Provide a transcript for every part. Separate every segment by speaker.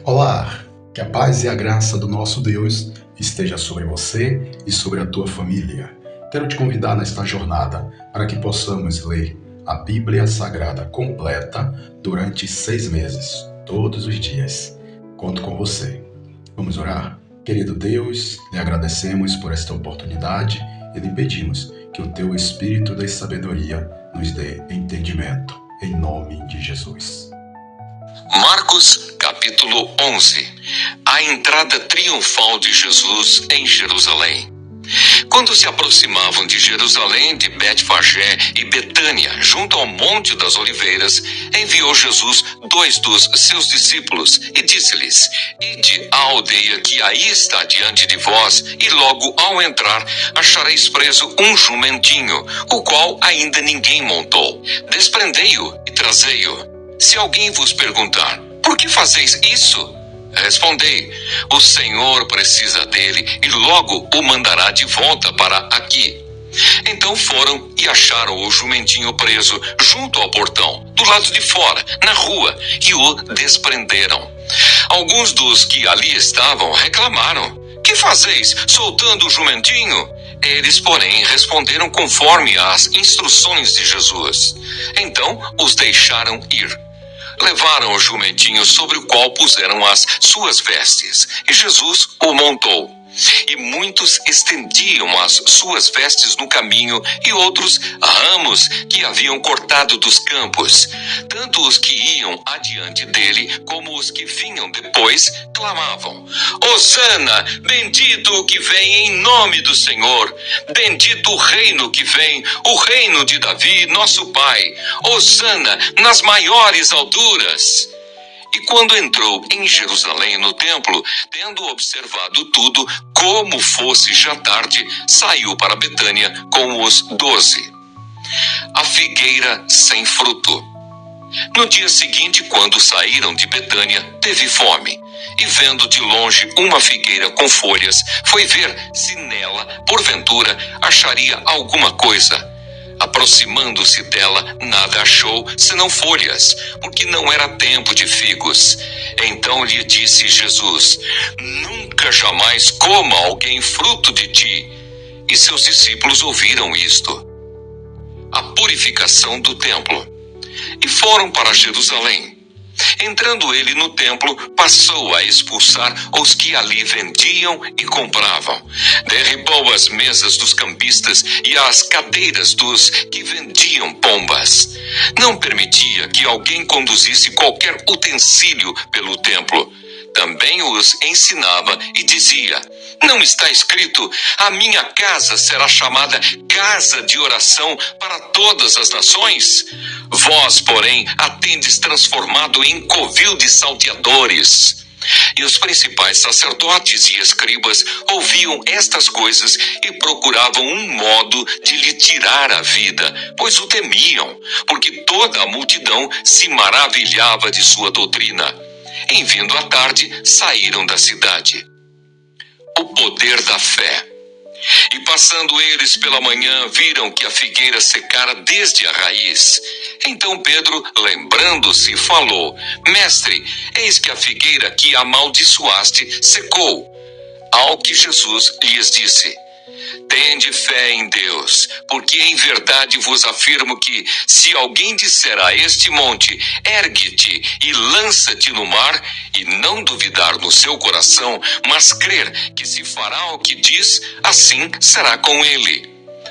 Speaker 1: Olá, que a paz e a graça do nosso Deus esteja sobre você e sobre a tua família. Quero te convidar nesta jornada para que possamos ler a Bíblia Sagrada completa durante 6 meses, todos os dias. Conto com você. Vamos orar? Querido Deus, lhe agradecemos por esta oportunidade e lhe pedimos que o teu Espírito da sabedoria nos dê entendimento, em nome de Jesus.
Speaker 2: Marcos, capítulo 11. A entrada triunfal de Jesus em Jerusalém. Quando se aproximavam de Jerusalém, de Betfagé e Betânia, junto ao Monte das Oliveiras, enviou Jesus 2 dos seus discípulos e disse-lhes: Ide à aldeia que aí está diante de vós, e logo ao entrar achareis preso um jumentinho, o qual ainda ninguém montou. Desprendei-o e trazei-o. Se alguém vos perguntar: por que fazeis isso? Respondei: o Senhor precisa dele e logo o mandará de volta para aqui. Então foram e acharam o jumentinho preso junto ao portão, do lado de fora, na rua, e o desprenderam. Alguns dos que ali estavam reclamaram: que fazeis soltando o jumentinho? Eles, porém, responderam conforme as instruções de Jesus. Então os deixaram ir. Levaram o jumentinho sobre o qual puseram as suas vestes, e Jesus o montou. E muitos estendiam as suas vestes no caminho, e outros ramos que haviam cortado dos campos. Tanto os que iam adiante dele, como os que vinham depois, clamavam: Hosana, bendito o que vem em nome do Senhor. Bendito o reino que vem, o reino de Davi, nosso pai. Hosana nas maiores alturas. E quando entrou em Jerusalém no templo, tendo observado tudo, como fosse já tarde, saiu para Betânia com os 12. A figueira sem fruto. No dia seguinte, quando saíram de Betânia, teve fome. E vendo de longe uma figueira com folhas, foi ver se nela, porventura, acharia alguma coisa. Aproximando-se dela, nada achou, senão folhas, porque não era tempo de figos. Então lhe disse Jesus: nunca jamais coma alguém fruto de ti. E seus discípulos ouviram isto. A purificação do templo. E foram para Jerusalém. Entrando ele no templo, passou a expulsar os que ali vendiam e compravam. Derribou as mesas dos cambistas e as cadeiras dos que vendiam pombas. Não permitia que alguém conduzisse qualquer utensílio pelo templo. Também os ensinava e dizia: não está escrito: a minha casa será chamada casa de oração para todas as nações? Vós, porém, a tendes transformado em covil de salteadores. E os principais sacerdotes e escribas ouviam estas coisas e procuravam um modo de lhe tirar a vida, pois o temiam, porque toda a multidão se maravilhava de sua doutrina. Em vindo à tarde, saíram da cidade. O poder da fé. E passando eles pela manhã, viram que a figueira secara desde a raiz. Então Pedro, lembrando-se, falou: Mestre, eis que a figueira que amaldiçoaste secou. Ao que Jesus lhes disse: Tende fé em Deus, porque em verdade vos afirmo que, se alguém disser a este monte, ergue-te e lança-te no mar, e não duvidar no seu coração, mas crer que se fará o que diz, assim será com ele.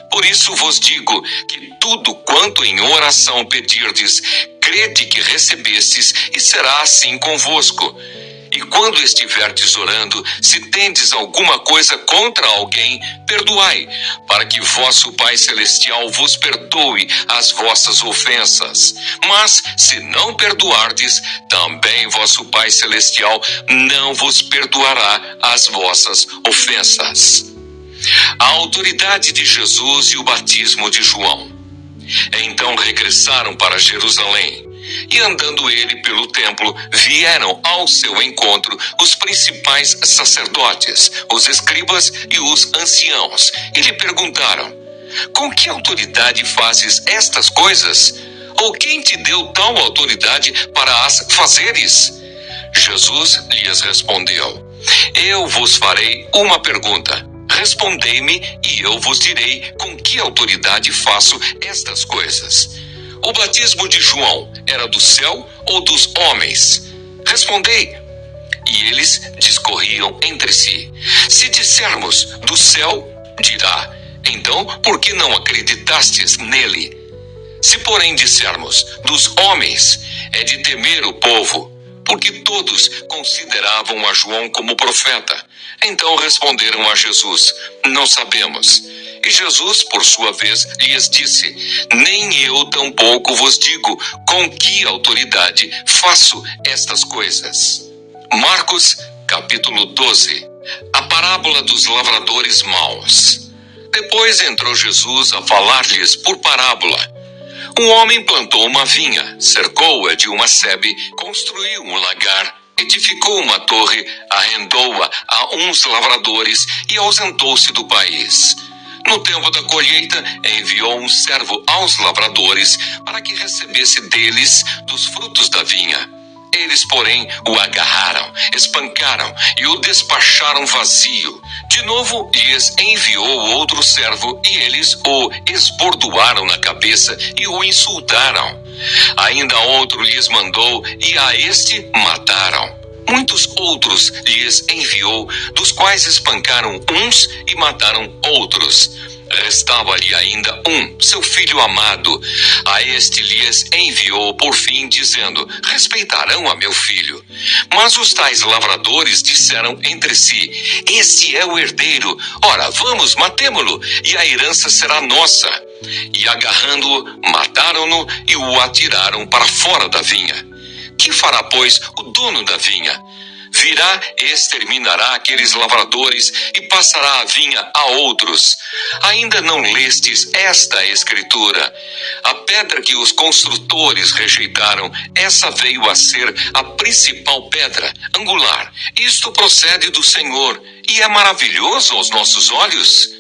Speaker 2: Por isso vos digo que tudo quanto em oração pedirdes, crede que recebestes, e será assim convosco. E quando estiverdes orando, se tendes alguma coisa contra alguém, perdoai, para que vosso Pai Celestial vos perdoe as vossas ofensas. Mas, se não perdoardes, também vosso Pai Celestial não vos perdoará as vossas ofensas. A autoridade de Jesus e o batismo de João. Então regressaram para Jerusalém. E andando ele pelo templo, vieram ao seu encontro os principais sacerdotes, os escribas e os anciãos, e lhe perguntaram: com que autoridade fazes estas coisas? Ou quem te deu tal autoridade para as fazeres? Jesus lhes respondeu: Eu vos farei uma pergunta. Respondei-me e eu vos direi com que autoridade faço estas coisas. O batismo de João era do céu ou dos homens? Respondei. E eles discorriam entre si. Se dissermos do céu, dirá: então por que não acreditastes nele? Se porém dissermos dos homens, é de temer o povo, porque todos consideravam a João como profeta. Então responderam a Jesus: não sabemos. E Jesus, por sua vez, lhes disse: nem eu tampouco vos digo com que autoridade faço estas coisas. Marcos, capítulo 12. A parábola dos lavradores maus. Depois entrou Jesus a falar-lhes por parábola. Um homem plantou uma vinha, cercou-a de uma sebe, construiu um lagar, edificou uma torre, arrendou-a a uns lavradores e ausentou-se do país. No tempo da colheita, enviou um servo aos lavradores para que recebesse deles dos frutos da vinha. Eles, porém, o agarraram, espancaram e o despacharam vazio. De novo lhes enviou outro servo e eles o esbordoaram na cabeça e o insultaram. Ainda outro lhes mandou e a este mataram. Muitos outros lhes enviou, dos quais espancaram uns e mataram outros. Restava-lhe ainda um, seu filho amado. A este lhes enviou por fim, dizendo: respeitarão a meu filho. Mas os tais lavradores disseram entre si: esse é o herdeiro, ora, vamos, matemo-lo, e a herança será nossa. E agarrando-o, mataram-no e o atiraram para fora da vinha. Que fará, pois, o dono da vinha? Virá, exterminará aqueles lavradores e passará a vinha a outros. Ainda não lestes esta escritura? A pedra que os construtores rejeitaram, essa veio a ser a principal pedra angular. Isto procede do Senhor e é maravilhoso aos nossos olhos.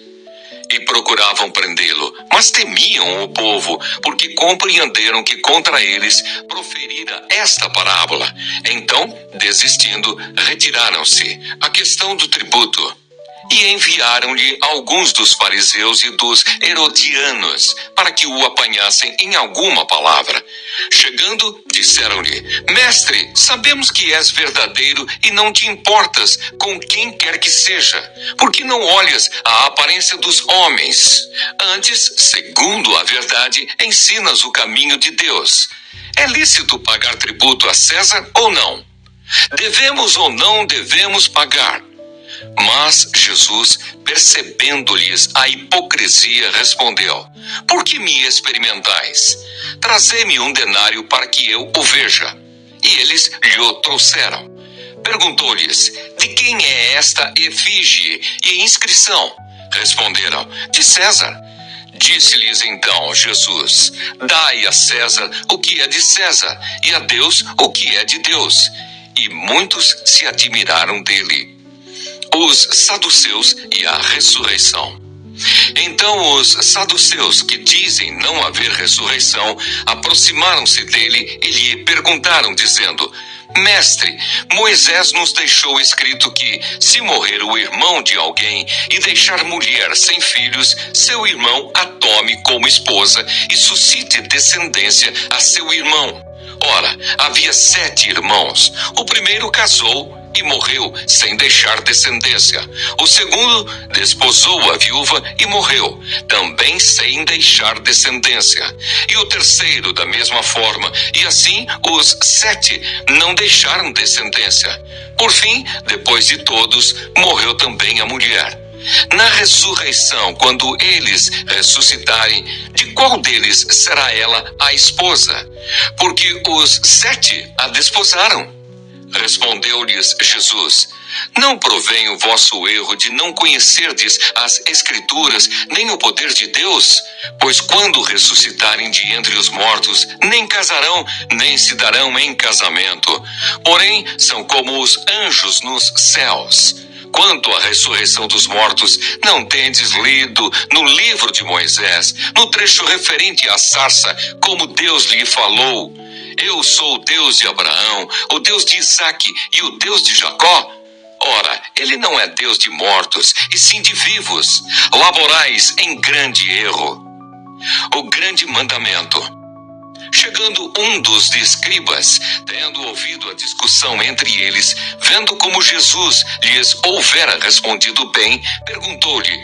Speaker 2: E procuravam prendê-lo, mas temiam o povo, porque compreenderam que contra eles proferira esta parábola. Então, desistindo, retiraram-se. A questão do tributo. E enviaram-lhe alguns dos fariseus e dos herodianos, para que o apanhassem em alguma palavra. Chegando, disseram-lhe: mestre, sabemos que és verdadeiro e não te importas com quem quer que seja, porque não olhas a aparência dos homens. Antes, segundo a verdade, ensinas o caminho de Deus. É lícito pagar tributo a César ou não? Devemos ou não devemos pagar? Mas Jesus, percebendo-lhes a hipocrisia, respondeu: por que me experimentais? Trazei-me um denário para que eu o veja. E eles lhe o trouxeram. Perguntou-lhes: de quem é esta efígie e inscrição? Responderam: de César. Disse-lhes então Jesus: dai a César o que é de César, e a Deus o que é de Deus. E muitos se admiraram dele. Os saduceus e a ressurreição. Então os saduceus, que dizem não haver ressurreição, aproximaram-se dele e lhe perguntaram, dizendo: mestre, Moisés nos deixou escrito que, se morrer o irmão de alguém e deixar mulher sem filhos, seu irmão a tome como esposa e suscite descendência a seu irmão. Ora, havia 7 irmãos. O primeiro casou e morreu sem deixar descendência. O segundo desposou a viúva e morreu, também sem deixar descendência. E o terceiro da mesma forma, e assim os 7 não deixaram descendência. Por fim, depois de todos, morreu também a mulher. Na ressurreição, quando eles ressuscitarem, de qual deles será ela a esposa? Porque os 7 a desposaram. Respondeu-lhes Jesus: não provém o vosso erro de não conhecerdes as Escrituras, nem o poder de Deus? Pois quando ressuscitarem de entre os mortos, nem casarão, nem se darão em casamento. Porém, são como os anjos nos céus. Quanto à ressurreição dos mortos, não tendes lido no livro de Moisés, no trecho referente à sarça, como Deus lhe falou: Eu sou o Deus de Abraão, o Deus de Isaque e o Deus de Jacó? Ora, ele não é Deus de mortos, e sim de vivos. Laborais em grande erro. O grande mandamento. Chegando um dos escribas, tendo ouvido a discussão entre eles, vendo como Jesus lhes houvera respondido bem, perguntou-lhe: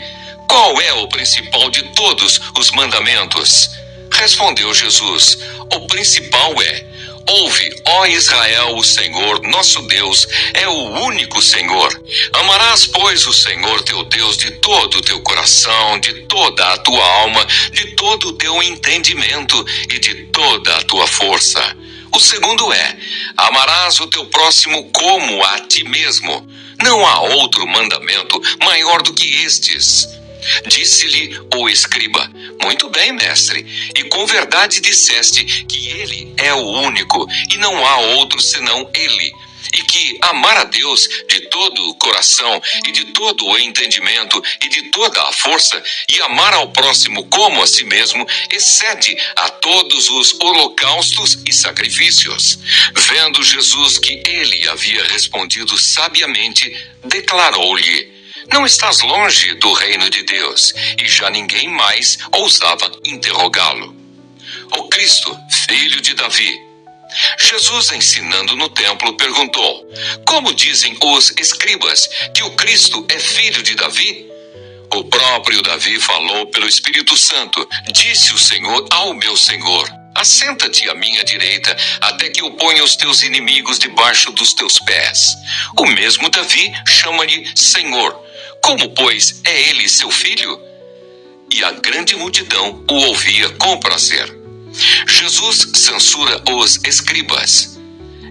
Speaker 2: qual é o principal de todos os mandamentos? Respondeu Jesus: o principal é: ouve, ó Israel, o Senhor, nosso Deus, é o único Senhor. Amarás, pois, o Senhor teu Deus de todo o teu coração, de toda a tua alma, de todo o teu entendimento e de toda a tua força. O segundo é: amarás o teu próximo como a ti mesmo. Não há outro mandamento maior do que estes. Disse-lhe o escriba: muito bem, mestre, e com verdade disseste que ele é o único, e não há outro senão ele, e que amar a Deus de todo o coração, e de todo o entendimento, e de toda a força, e amar ao próximo como a si mesmo, excede a todos os holocaustos e sacrifícios. Vendo Jesus que ele havia respondido sabiamente, declarou-lhe: não estás longe do reino de Deus. E já ninguém mais ousava interrogá-lo. O Cristo, filho de Davi. Jesus, ensinando no templo, perguntou: como dizem os escribas que o Cristo é filho de Davi? O próprio Davi falou pelo Espírito Santo. Disse o Senhor ao meu Senhor: assenta-te à minha direita, até que eu ponha os teus inimigos debaixo dos teus pés. O mesmo Davi chama-lhe Senhor. Como, pois, é ele seu filho? E a grande multidão o ouvia com prazer. Jesus censura os escribas.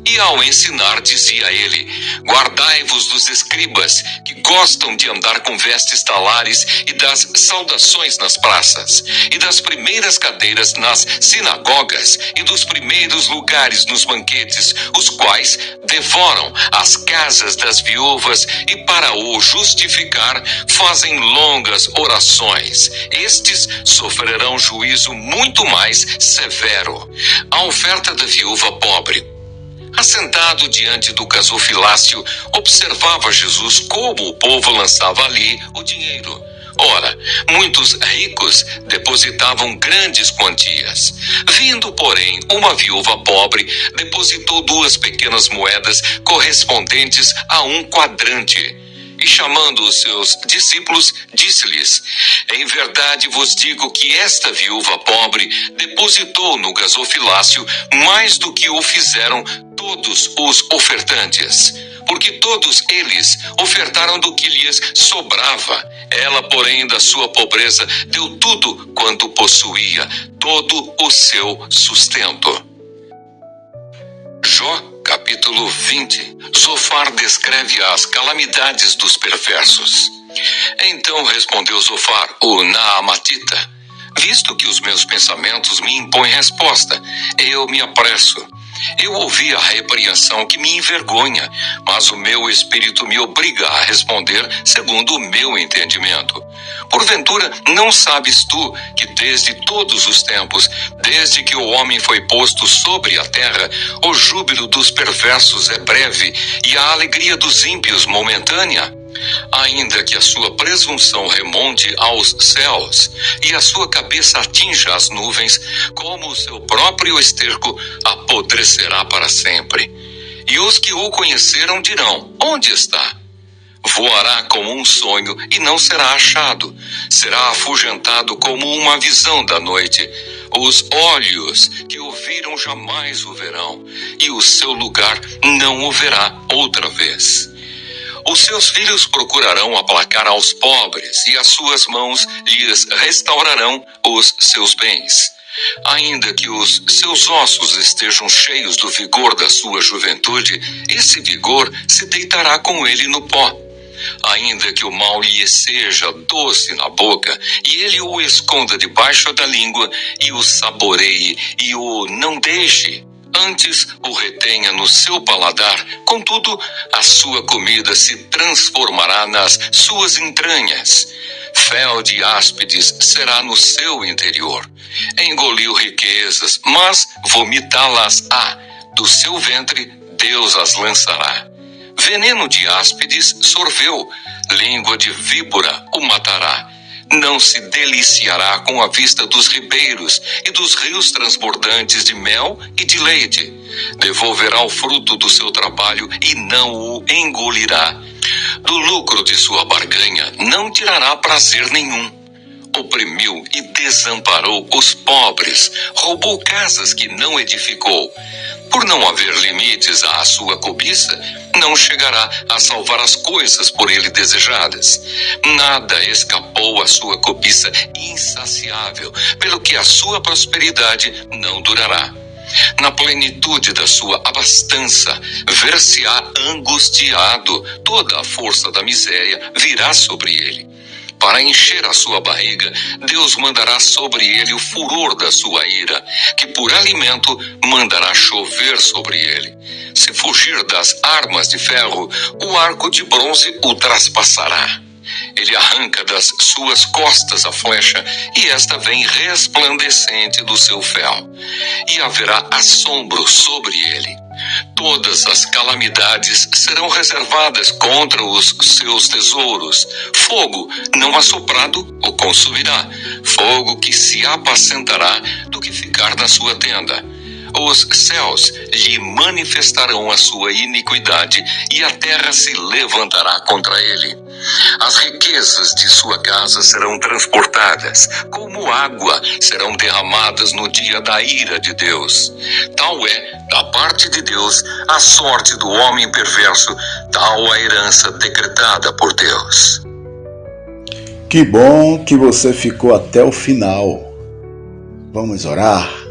Speaker 2: E ao ensinar, dizia a ele: guardai-vos dos escribas, que gostam de andar com vestes talares e das saudações nas praças, e das primeiras cadeiras nas sinagogas, e dos primeiros lugares nos banquetes, os quais devoram as casas das viúvas, e para o justificar fazem longas orações. Estes sofrerão juízo muito mais severo. A oferta da viúva pobre. Assentado diante do gasofilácio, observava Jesus como o povo lançava ali o dinheiro. Ora, muitos ricos depositavam grandes quantias. Vindo, porém, uma viúva pobre, depositou 2 pequenas moedas correspondentes a 1 quadrante. E chamando os seus discípulos, disse-lhes: em verdade vos digo que esta viúva pobre depositou no gasofilácio mais do que o fizeram todos os ofertantes, porque todos eles ofertaram do que lhes sobrava. Ela, porém, da sua pobreza, deu tudo quanto possuía, todo o seu sustento. Jó, capítulo 20. Zofar descreve as calamidades dos perversos. Então respondeu Zofar, o Naamatita: visto que os meus pensamentos me impõem resposta, eu me apresso. Eu ouvi a repreensão que me envergonha, mas o meu espírito me obriga a responder segundo o meu entendimento. Porventura, não sabes tu que desde todos os tempos, desde que o homem foi posto sobre a terra, o júbilo dos perversos é breve e a alegria dos ímpios momentânea? Ainda que a sua presunção remonte aos céus e a sua cabeça atinja as nuvens, como o seu próprio esterco apodrecerá para sempre. E os que o conheceram dirão: onde está? Voará como um sonho e não será achado. Será afugentado como uma visão da noite. Os olhos que o viram jamais o verão, e o seu lugar não o verá outra vez. Os seus filhos procurarão aplacar aos pobres, e as suas mãos lhes restaurarão os seus bens. Ainda que os seus ossos estejam cheios do vigor da sua juventude, esse vigor se deitará com ele no pó. Ainda que o mal lhe seja doce na boca, e ele o esconda debaixo da língua, e o saboreie, e o não deixe, antes o retenha no seu paladar, contudo, a sua comida se transformará nas suas entranhas. fel de áspides será no seu interior. Engoliu riquezas, mas vomitá-las-á. Do seu ventre Deus as lançará. Veneno de áspides sorveu, língua de víbora o matará. Não se deliciará com a vista dos ribeiros e dos rios transbordantes de mel e de leite. Devolverá o fruto do seu trabalho e não o engolirá. Do lucro de sua barganha não tirará prazer nenhum. Oprimiu e desamparou os pobres, roubou casas que não edificou. Por não haver limites à sua cobiça, não chegará a salvar as coisas por ele desejadas. Nada escapou à sua cobiça insaciável, pelo que a sua prosperidade não durará. Na plenitude da sua abastança, ver-se-á angustiado, toda a força da miséria virá sobre ele. Para encher a sua barriga, Deus mandará sobre ele o furor da sua ira, que por alimento mandará chover sobre ele. Se fugir das armas de ferro, o arco de bronze o traspassará. Ele arranca das suas costas a flecha, e esta vem resplandecente do seu fel. E haverá assombro sobre ele. Todas as calamidades serão reservadas contra os seus tesouros. Fogo não assoprado o consumirá. Fogo que se apacentará do que ficar na sua tenda. Os céus lhe manifestarão a sua iniquidade e a terra se levantará contra ele. As riquezas de sua casa serão transportadas, como água serão derramadas no dia da ira de Deus. Tal é, da parte de Deus, a sorte do homem perverso, tal a herança decretada por Deus.
Speaker 1: Que bom que você ficou até o final. Vamos orar?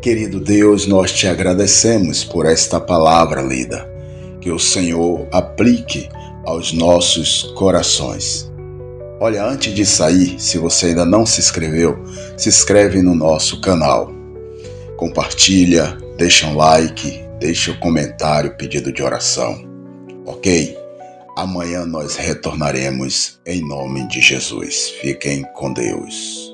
Speaker 1: Querido Deus, nós te agradecemos por esta palavra lida. Que o Senhor aplique aos nossos corações. Olha, antes de sair, se você ainda não se inscreveu, se inscreve no nosso canal. Compartilha, deixa um like, deixa um comentário, pedido de oração. Ok? Amanhã nós retornaremos em nome de Jesus. Fiquem com Deus.